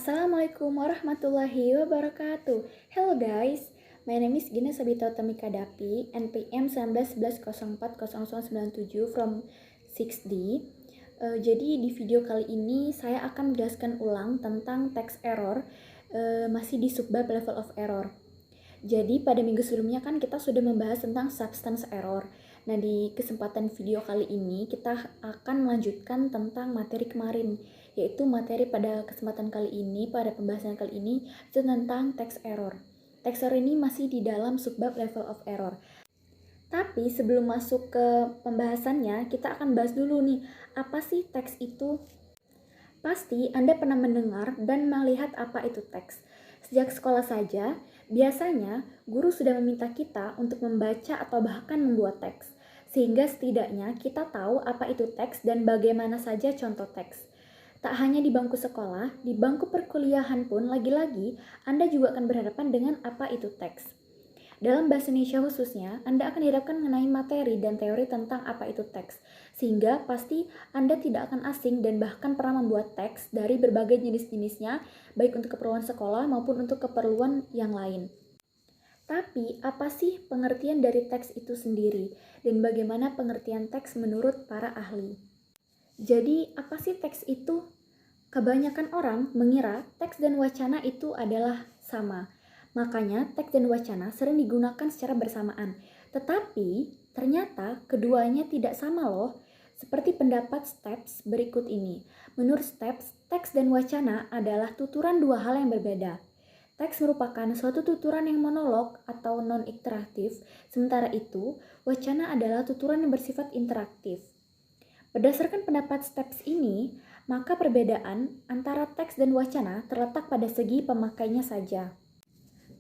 Assalamualaikum warahmatullahi wabarakatuh. Hello guys, my name is Gina Sabito Tamika Dapi, NPM 1911040097 from 6D. Jadi di video kali ini saya akan menjelaskan ulang tentang text error, masih di subbab level of error. Jadi pada minggu sebelumnya kan kita sudah membahas tentang substance error. Nah di kesempatan video kali ini kita akan melanjutkan tentang materi kemarin, yaitu materi pada kesempatan kali ini, pada pembahasan kali ini itu tentang text error. Text error ini masih di dalam subbab level of error. Tapi sebelum masuk ke pembahasannya, kita akan bahas dulu nih, apa sih teks itu? Pasti Anda pernah mendengar dan melihat apa itu teks. Sejak sekolah saja, biasanya guru sudah meminta kita untuk membaca atau bahkan membuat teks. Sehingga setidaknya kita tahu apa itu teks dan bagaimana saja contoh teks. Tak hanya di bangku sekolah, di bangku perkuliahan pun lagi-lagi Anda juga akan berhadapan dengan apa itu teks. Dalam bahasa Indonesia khususnya, Anda akan dihadapkan mengenai materi dan teori tentang apa itu teks. Sehingga pasti Anda tidak akan asing dan bahkan pernah membuat teks dari berbagai jenis-jenisnya, baik untuk keperluan sekolah maupun untuk keperluan yang lain. Tapi, apa sih pengertian dari teks itu sendiri? Dan bagaimana pengertian teks menurut para ahli? Jadi, apa sih teks itu? Kebanyakan orang mengira teks dan wacana itu adalah sama. Makanya teks dan wacana sering digunakan secara bersamaan. Tetapi ternyata keduanya tidak sama loh. Seperti pendapat Steps berikut ini. Menurut Steps, teks dan wacana adalah tuturan dua hal yang berbeda. Teks merupakan suatu tuturan yang monolog atau non-interaktif, sementara itu wacana adalah tuturan yang bersifat interaktif. Berdasarkan pendapat Steps ini, maka perbedaan antara teks dan wacana terletak pada segi pemakainya saja.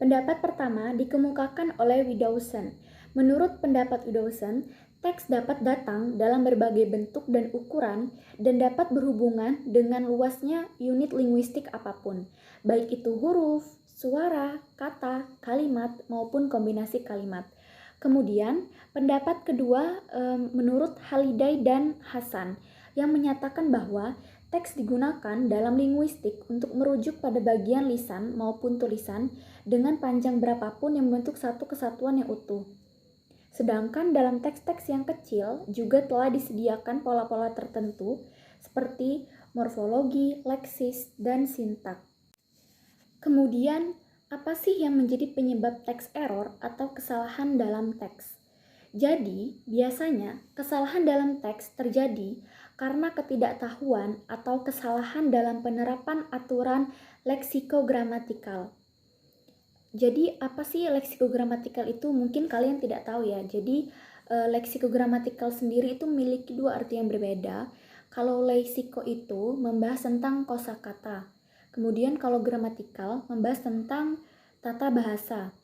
Pendapat pertama dikemukakan oleh Widowson. Menurut pendapat Widowson, teks dapat datang dalam berbagai bentuk dan ukuran dan dapat berhubungan dengan luasnya unit linguistik apapun, baik itu huruf, suara, kata, kalimat, maupun kombinasi kalimat. Kemudian, pendapat kedua menurut Haliday dan Hasan yang menyatakan bahwa teks digunakan dalam linguistik untuk merujuk pada bagian lisan maupun tulisan dengan panjang berapapun yang membentuk satu kesatuan yang utuh. Sedangkan dalam teks-teks yang kecil juga telah disediakan pola-pola tertentu seperti morfologi, leksis, dan sintak. Kemudian, apa sih yang menjadi penyebab teks error atau kesalahan dalam teks? Jadi, biasanya kesalahan dalam teks terjadi karena ketidaktahuan atau kesalahan dalam penerapan aturan leksikogramatikal. Jadi, apa sih leksikogramatikal itu? Mungkin kalian tidak tahu ya. Jadi, leksikogramatikal sendiri itu memiliki dua arti yang berbeda. Kalau leksiko itu membahas tentang kosakata. Kemudian kalau gramatikal membahas tentang tata bahasa.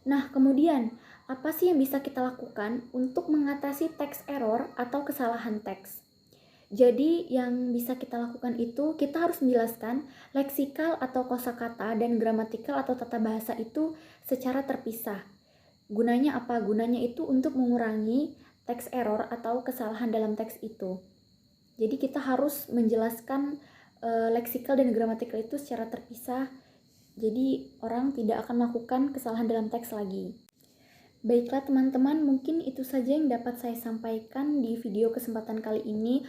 Nah, kemudian apa sih yang bisa kita lakukan untuk mengatasi teks error atau kesalahan teks? Jadi, yang bisa kita lakukan itu kita harus menjelaskan leksikal atau kosakata dan gramatikal atau tata bahasa itu secara terpisah. Gunanya apa? Gunanya itu untuk mengurangi teks error atau kesalahan dalam teks itu. Jadi, kita harus menjelaskan leksikal dan gramatikal itu secara terpisah. Jadi orang tidak akan melakukan kesalahan dalam teks lagi. Baiklah teman-teman, mungkin itu saja yang dapat saya sampaikan di video kesempatan kali ini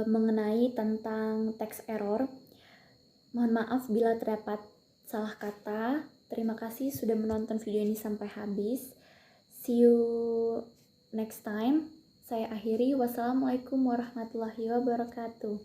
mengenai tentang teks error. Mohon maaf bila terdapat salah kata. Terima kasih sudah menonton video ini sampai habis. See you next time. Saya akhiri. Wassalamualaikum warahmatullahi wabarakatuh.